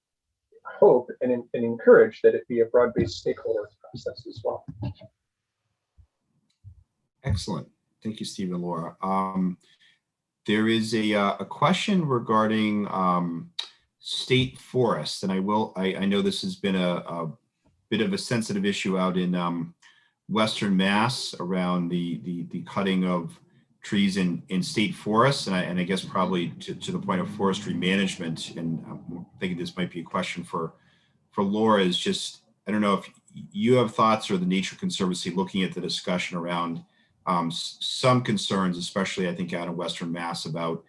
S3: hope and encourage that it be a broad-based stakeholder process as well.
S1: Excellent. Thank you, Steve and Laura. There is a question regarding state forests, and I know this has been a bit of a sensitive issue out in Western Mass around the cutting of trees in state forests, and I guess probably to the point of forestry management. And I'm thinking this might be a question for Laura. Is just, I don't know if you have thoughts, or the Nature Conservancy, looking at the discussion around some concerns, especially I think out in Western Mass, about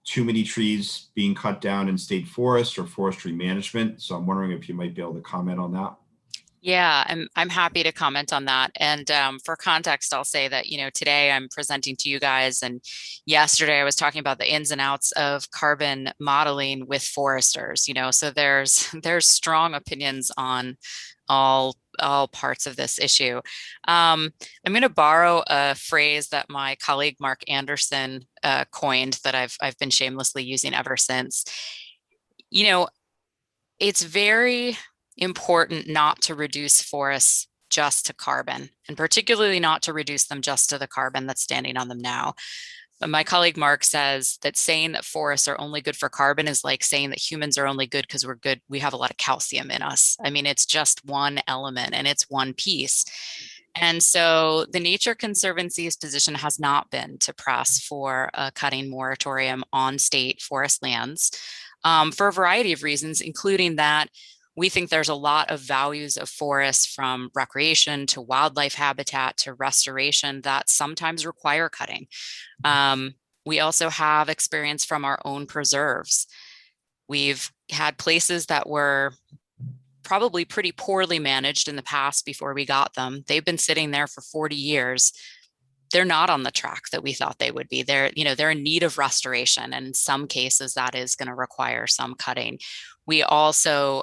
S1: too many trees being cut down in state forest or forestry management. So I'm wondering if you might be able to comment on that.
S2: Yeah, I'm happy to comment on that. And for context, I'll say that, today I'm presenting to you guys, and yesterday I was talking about the ins and outs of carbon modeling with foresters, so there's strong opinions on all parts of this issue. I'm going to borrow a phrase that my colleague Mark Anderson coined, that I've been shamelessly using ever since. It's very important not to reduce forests just to carbon, and particularly not to reduce them just to the carbon that's standing on them now. But my colleague Mark says that saying that forests are only good for carbon is like saying that humans are only good because we're good. We have a lot of calcium in us. I mean, it's just one element and it's one piece. And so the Nature Conservancy's position has not been to press for a cutting moratorium on state forest lands for a variety of reasons, including that we think there's a lot of values of forests, from recreation to wildlife habitat to restoration, that sometimes require cutting. We also have experience from our own preserves. We've had places that were probably pretty poorly managed in the past before we got them. They've been sitting there for 40 years. they're not on the track that we thought they would be. They're in need of restoration, and in some cases that is going to require some cutting. We also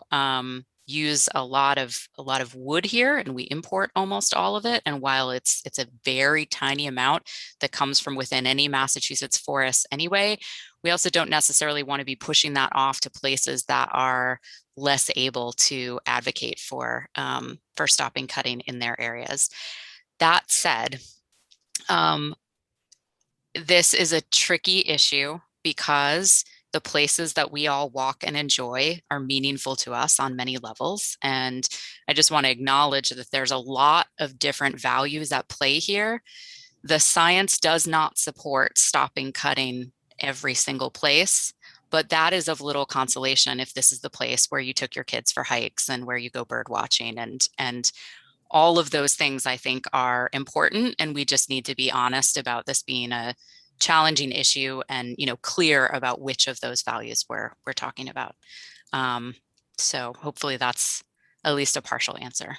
S2: use a lot of wood here, and we import almost all of it. And while it's a very tiny amount that comes from within any Massachusetts forest anyway, we also don't necessarily want to be pushing that off to places that are less able to advocate for stopping cutting in their areas. That said, this is a tricky issue because the places that we all walk and enjoy are meaningful to us on many levels. And I just want to acknowledge that there's a lot of different values at play here. The science does not support stopping cutting every single place, but that is of little consolation if this is the place where you took your kids for hikes and where you go bird watching, and all of those things I think are important, and we just need to be honest about this being a challenging issue and clear about which of those values we're talking about. So hopefully that's at least a partial answer.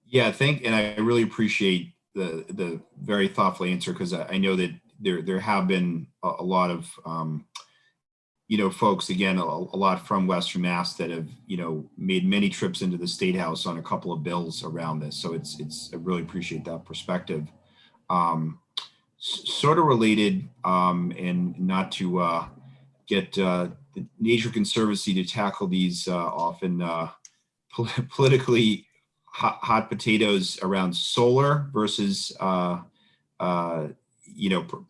S1: Yeah, and I really appreciate the very thoughtful answer, because I know that there have been a lot of folks, again, a lot from Western Mass that have made many trips into the State House on a couple of bills around this. So I really appreciate that perspective. Sort of related, and not to get the Nature Conservancy to tackle these often politically hot potatoes around solar versus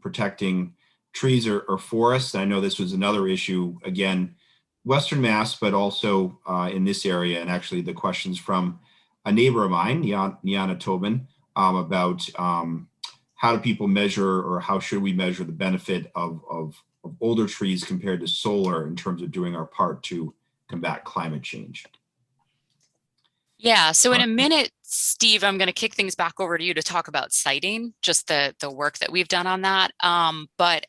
S1: protecting trees or forests. I know this was another issue, again, Western Mass, but also in this area. And actually the questions from a neighbor of mine, Niana Tobin, about how do people measure, or how should we measure the benefit of older trees compared to solar in terms of doing our part to combat climate change?
S2: Yeah, so in a minute, Steve, I'm going to kick things back over to you to talk about siting, just the work that we've done on that. But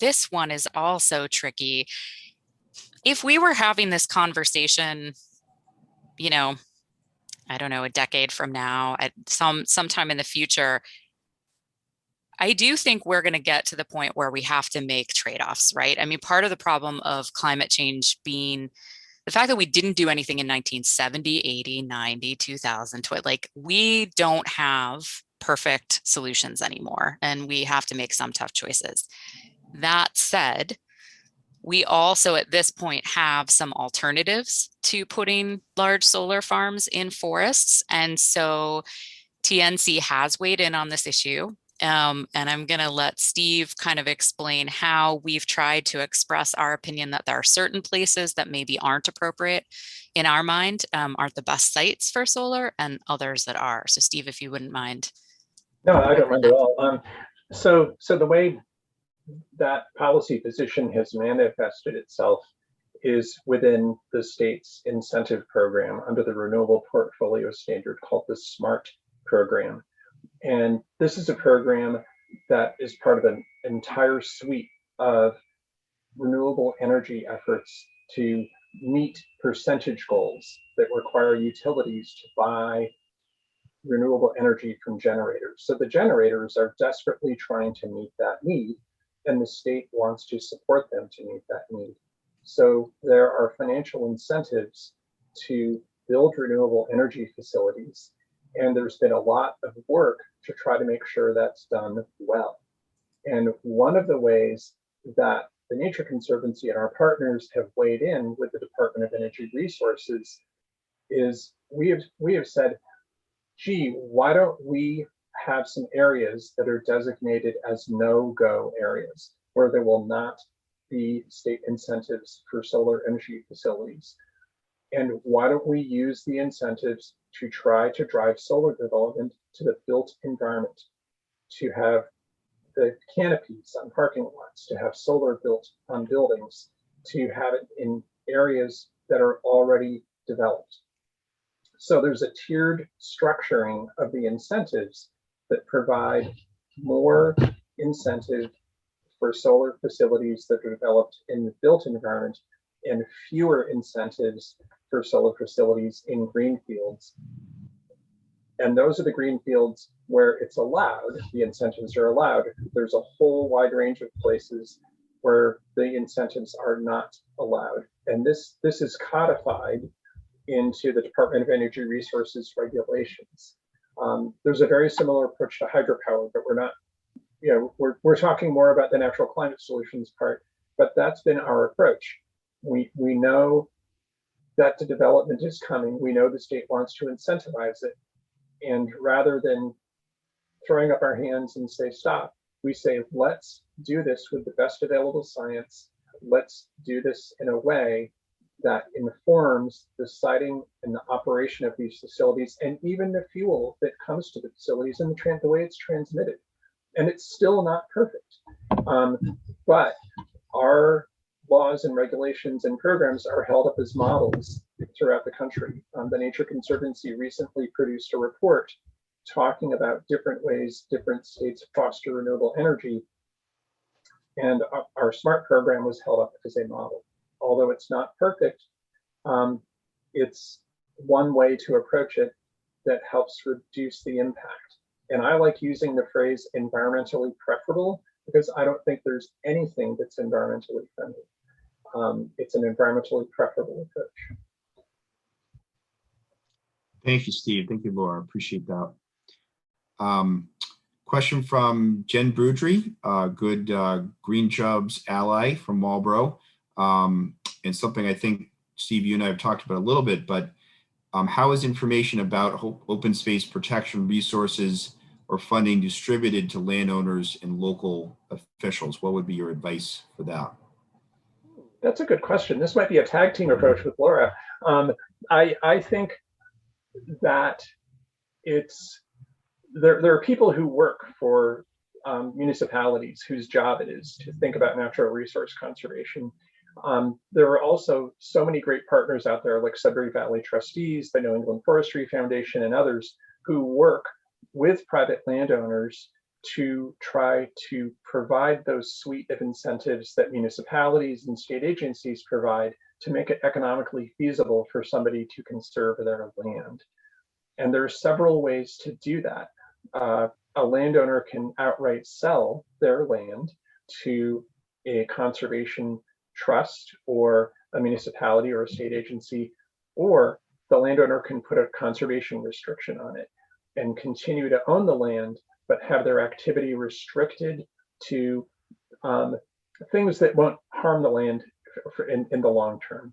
S2: this one is also tricky. If we were having this conversation, I don't know, a decade from now, at sometime in the future, I do think we're going to get to the point where we have to make trade-offs, right? I mean, part of the problem of climate change being the fact that we didn't do anything in 1970, 80, 90, 2000, like we don't have perfect solutions anymore, and we have to make some tough choices. That said, we also at this point have some alternatives to putting large solar farms in forests. And so TNC has weighed in on this issue. And I'm going to let Steve kind of explain how we've tried to express our opinion that there are certain places that maybe aren't appropriate in our mind, aren't the best sites for solar, and others that are. So Steve, if you wouldn't mind.
S3: No, I don't mind at all. So the way that policy position has manifested itself is within the state's incentive program under the Renewable Portfolio Standard called the SMART program. And this is a program that is part of an entire suite of renewable energy efforts to meet percentage goals that require utilities to buy renewable energy from generators. So the generators are desperately trying to meet that need, and the state wants to support them to meet that need. So there are financial incentives to build renewable energy facilities, and there's been a lot of work to try to make sure that's done well. And one of the ways that the Nature Conservancy and our partners have weighed in with the Department of Energy Resources is we have said, gee, why don't we have some areas that are designated as no-go areas where there will not be state incentives for solar energy facilities? And why don't we use the incentives to try to drive solar development to the built environment, to have the canopies on parking lots, to have solar built on buildings, to have it in areas that are already developed. So there's a tiered structuring of the incentives that provide more incentive for solar facilities that are developed in the built environment and fewer incentives for solar facilities in green fields. And those are the green fields where it's allowed, the incentives are allowed. There's a whole wide range of places where the incentives are not allowed. And this is codified into the Department of Energy Resources regulations. There's a very similar approach to hydropower, but we're not, we're talking more about the natural climate solutions part, but that's been our approach. We know that the development is coming. We know the state wants to incentivize it. And rather than throwing up our hands and say, stop, we say, let's do this with the best available science. Let's do this in a way that informs the siting and the operation of these facilities, and even the fuel that comes to the facilities and the way it's transmitted. And it's still not perfect. But our laws and regulations and programs are held up as models throughout the country. The Nature Conservancy recently produced a report talking about different ways different states foster renewable energy. And our SMART program was held up as a model. Although it's not perfect, it's one way to approach it that helps reduce the impact. And I like using the phrase environmentally preferable because I don't think there's anything that's environmentally friendly. It's an environmentally preferable approach.
S1: Thank you, Steve. Thank you, Laura. Appreciate that. Question from Jen Boudry, good Green Shrubs ally from Marlborough. And something I think, Steve, you and I have talked about a little bit, but how is information about open space protection resources or funding distributed to landowners and local officials? What would be your advice for that?
S3: That's a good question. This might be a tag team approach with Laura. I think that there are people who work for municipalities whose job it is to think about natural resource conservation. There are also so many great partners out there like Sudbury Valley Trustees, the New England Forestry Foundation, and others who work with private landowners to try to provide those suite of incentives that municipalities and state agencies provide to make it economically feasible for somebody to conserve their land. And there are several ways to do that. A landowner can outright sell their land to a conservation trust or a municipality or a state agency, or the landowner can put a conservation restriction on it and continue to own the land, but have their activity restricted to things that won't harm the land in the long term.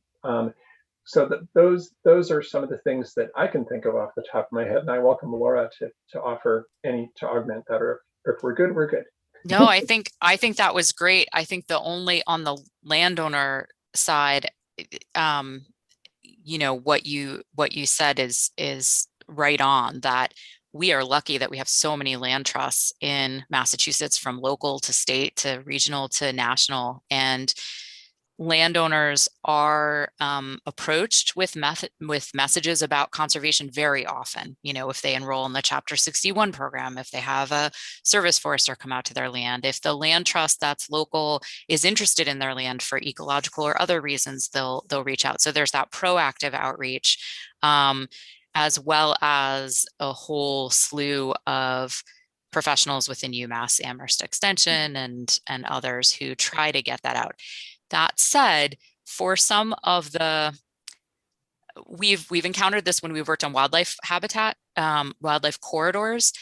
S3: So those are some of the things that I can think of off the top of my head, and I welcome Laura to offer any to augment that, or if we're good, we're good.
S2: No, I think that was great. I think the only on the landowner side, what you said is right on, that we are lucky that we have so many land trusts in Massachusetts, from local to state to regional to national, and landowners are approached with messages about conservation very often. If they enroll in the Chapter 61 program, if they have a service forester come out to their land, if the land trust that's local is interested in their land for ecological or other reasons, they'll reach out. So there's that proactive outreach, as well as a whole slew of professionals within UMass Amherst Extension and others who try to get that out. That said, for some of we've encountered this when we've worked on wildlife habitat, wildlife corridors.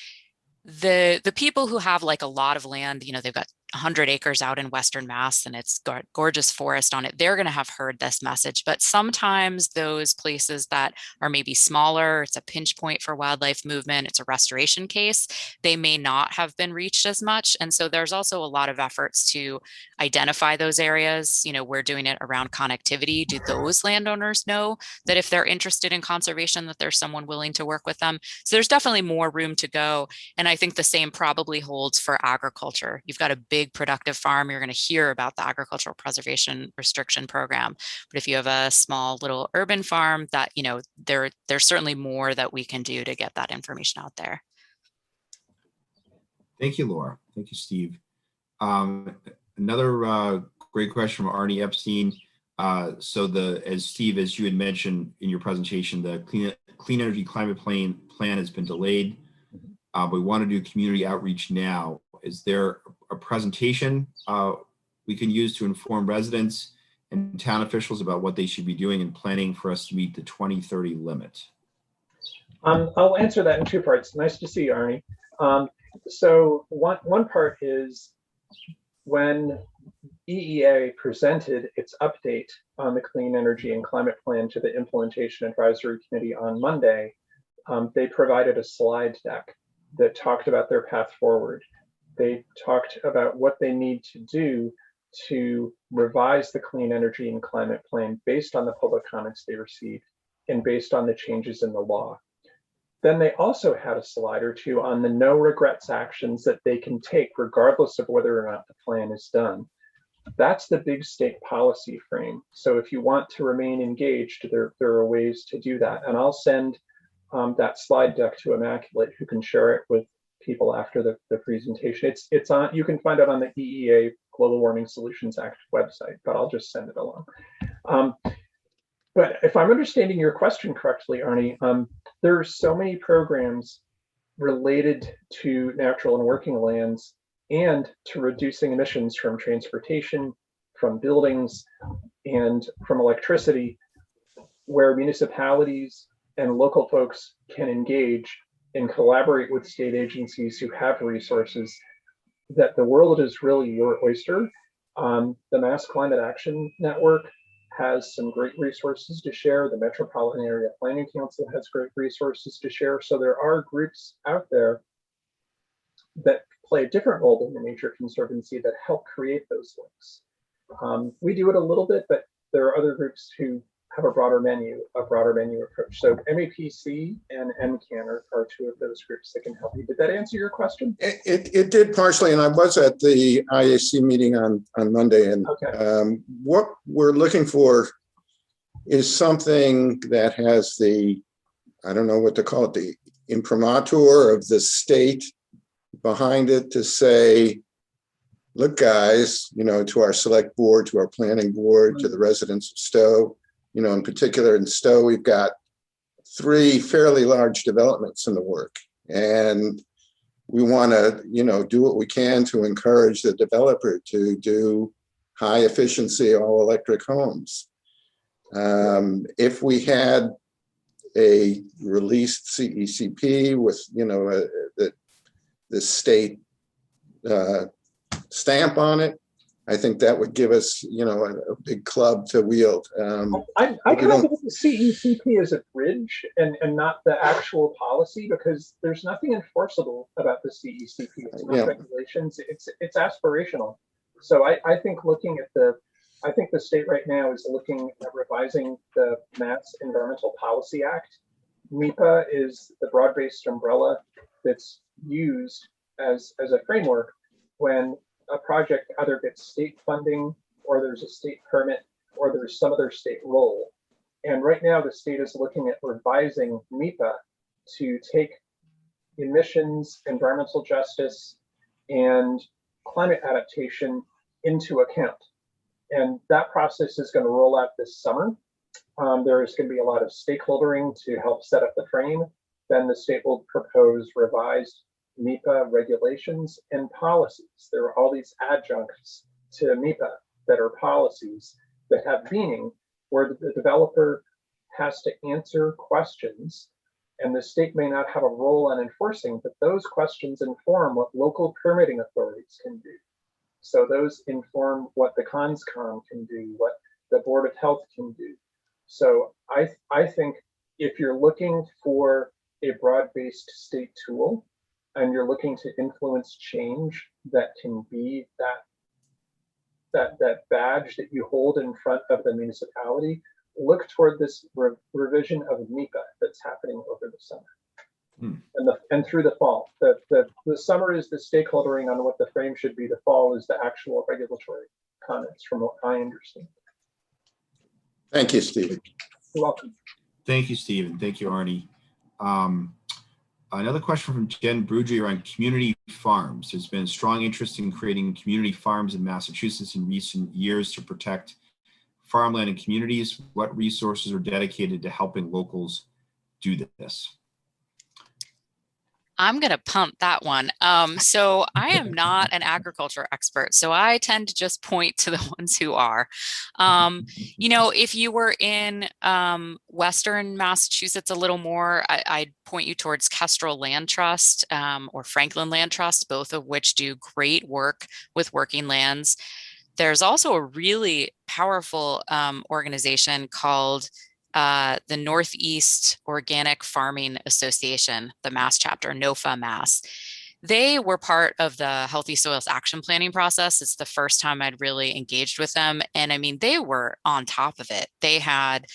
S2: The people who have like a lot of land, they've got 100 acres out in Western Mass and it's got gorgeous forest on it, they're going to have heard this message. But sometimes those places that are maybe smaller, it's a pinch point for wildlife movement, it's a restoration case, they may not have been reached as much. And so there's also a lot of efforts to identify those areas. We're doing it around connectivity. Do those landowners know that if they're interested in conservation, that there's someone willing to work with them? So there's definitely more room to go. And I think the same probably holds for agriculture. You've got a big productive farm, you're going to hear about the agricultural preservation restriction program. But if you have a small little urban farm, that there's certainly more that we can do to get that information out there.
S1: Thank you, Laura. Thank you, Steve. Another great question from Arnie Epstein. As Steve, as you had mentioned in your presentation, the clean energy climate plan has been delayed. We want to do community outreach now. Is there a presentation we can use to inform residents and town officials about what they should be doing and planning for us to meet the 2030 limit?
S3: I'll answer that in two parts. Nice to see you, Arnie. So one part is when EEA presented its update on the Clean Energy and Climate Plan to the Implementation Advisory Committee on Monday, they provided a slide deck that talked about their path forward. They talked about what they need to do to revise the Clean Energy and Climate Plan based on the public comments they received and based on the changes in the law. Then they also had a slide or two on the no regrets actions that they can take regardless of whether or not the plan is done. That's the big state policy frame. So if you want to remain engaged, there are ways to do that. And I'll send that slide deck to Immaculate, who can share it with people after the presentation. It's on, you can find it on the EEA Global Warming Solutions Act website, but I'll just send it along. But if I'm understanding your question correctly, Arnie, there are so many programs related to natural and working lands and to reducing emissions from transportation, from buildings, and from electricity, where municipalities and local folks can engage and collaborate with state agencies who have resources, that the world is really your oyster. The Mass Climate Action Network has some great resources to share. The Metropolitan Area Planning Council has great resources to share. So there are groups out there that play a different role than the Nature Conservancy that help create those links. We do it a little bit, but there are other groups who have a broader menu approach. So MAPC and NCAN are two of those groups that can help you. Did that answer your question?
S4: It did partially, and I was at the IAC meeting on Monday, and okay. What we're looking for is something that has the, I don't know what to call it, the imprimatur of the state behind it to say, look guys, you know, to our select board, to our planning board, to the residents of Stowe, you know, in particular in Stowe, we've got 3 fairly large developments in the work. And we want to, you know, do what we can to encourage the developer to do high efficiency, all electric homes. If we had a released CECP with, you know, the state stamp on it, I think that would give us, you know, a big club to wield.
S3: I kind of look at the CECP as a bridge and not the actual policy, because there's nothing enforceable about the CECP. It's not regulations. It's aspirational. So I think looking at I think the state right now is looking at revising the Mass Environmental Policy Act. MEPA is the broad-based umbrella that's used as a framework when a project either gets state funding, or there's a state permit, or there's some other state role. And right now the state is looking at revising MEPA to take emissions, environmental justice, and climate adaptation into account. And that process is going to roll out this summer. There is going to be a lot of stakeholdering to help set up the frame. Then the state will propose revised MEPA regulations and policies. There are all these adjuncts to MEPA that are policies that have meaning, where the developer has to answer questions, and the state may not have a role in enforcing, but those questions inform what local permitting authorities can do. So those inform what the CONSCOM can do, what the Board of Health can do. So I think if you're looking for a broad-based state tool, and you're looking to influence change that can be that badge that you hold in front of the municipality, look toward this revision of MEPA that's happening over the summer and through the fall. The summer is the stakeholdering on what the frame should be. The fall is the actual regulatory comments, from what I understand.
S4: Thank you, Stephen.
S3: You're welcome.
S1: Thank you, Stephen. Thank you, Arnie. Another question from Jen Brugge around community farms. There's been strong interest in creating community farms in Massachusetts in recent years to protect farmland and communities. What resources are dedicated to helping locals do this?
S2: I'm going to punt that one. So I am not an agriculture expert, so I tend to just point to the ones who are. You know, if you were in Western Massachusetts a little more, I'd point you towards Kestrel Land Trust or Franklin Land Trust, both of which do great work with working lands. There's also a really powerful organization called the Northeast Organic Farming Association, the Mass chapter, NOFA Mass. They were part of the Healthy Soils Action Planning process. It's the first time I'd really engaged with them. And I mean, they were on top of it. They had,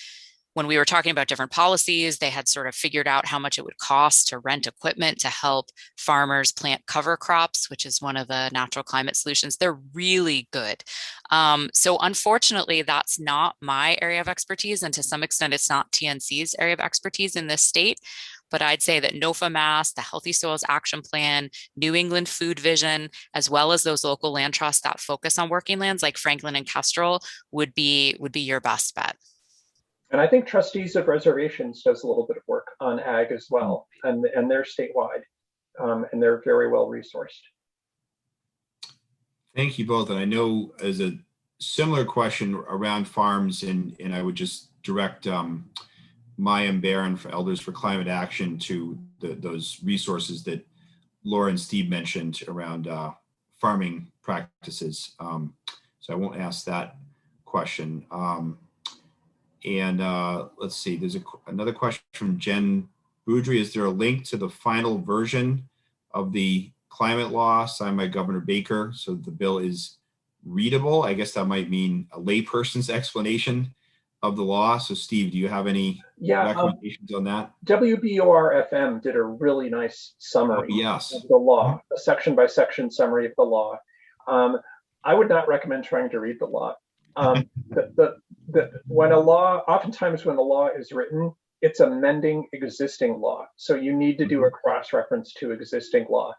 S2: when we were talking about different policies, they had sort of figured out how much it would cost to rent equipment to help farmers plant cover crops, which is one of the natural climate solutions. They're really good. So unfortunately, that's not my area of expertise. And to some extent, it's not TNC's area of expertise in this state. But I'd say that NOFA Mass, the Healthy Soils Action Plan, New England Food Vision, as well as those local land trusts that focus on working lands like Franklin and Kestrel would be your best bet.
S3: And I think Trustees of Reservations does a little bit of work on ag as well, and they're statewide, and they're very well resourced.
S1: Thank you both. And I know as a similar question around farms, and I would just direct Maya and Barron for Elders for Climate Action to those resources that Laura and Steve mentioned around farming practices. So I won't ask that question. And let's see, there's another question from Jen Boudry. Is there a link to the final version of the climate law signed by Governor Baker so the bill is readable? I guess that might mean a layperson's explanation of the law. So Steve, do you have any recommendations on that?
S3: WBOR-FM did a really nice summary of the law, a section by section summary of the law. I would not recommend trying to read the law. When a law, oftentimes when the law is written, it's amending existing law. So you need to do a cross-reference to existing law.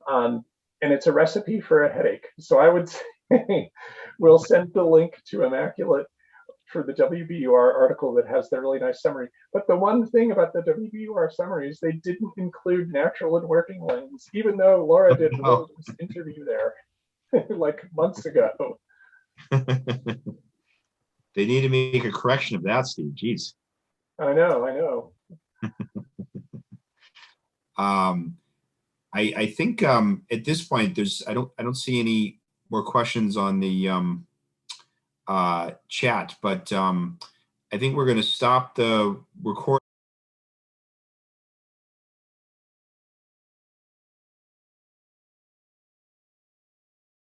S3: And it's a recipe for a headache. So I would say we'll send the link to Immaculate for the WBUR article that has the really nice summary. But the one thing about the WBUR summary is they didn't include natural and working lands, even though Laura did an interview there like months ago.
S1: They need to make a correction of that, Steve. Jeez.
S3: I know.
S1: I think at this point I don't see any more questions on the chat, but I think we're going to stop the recording.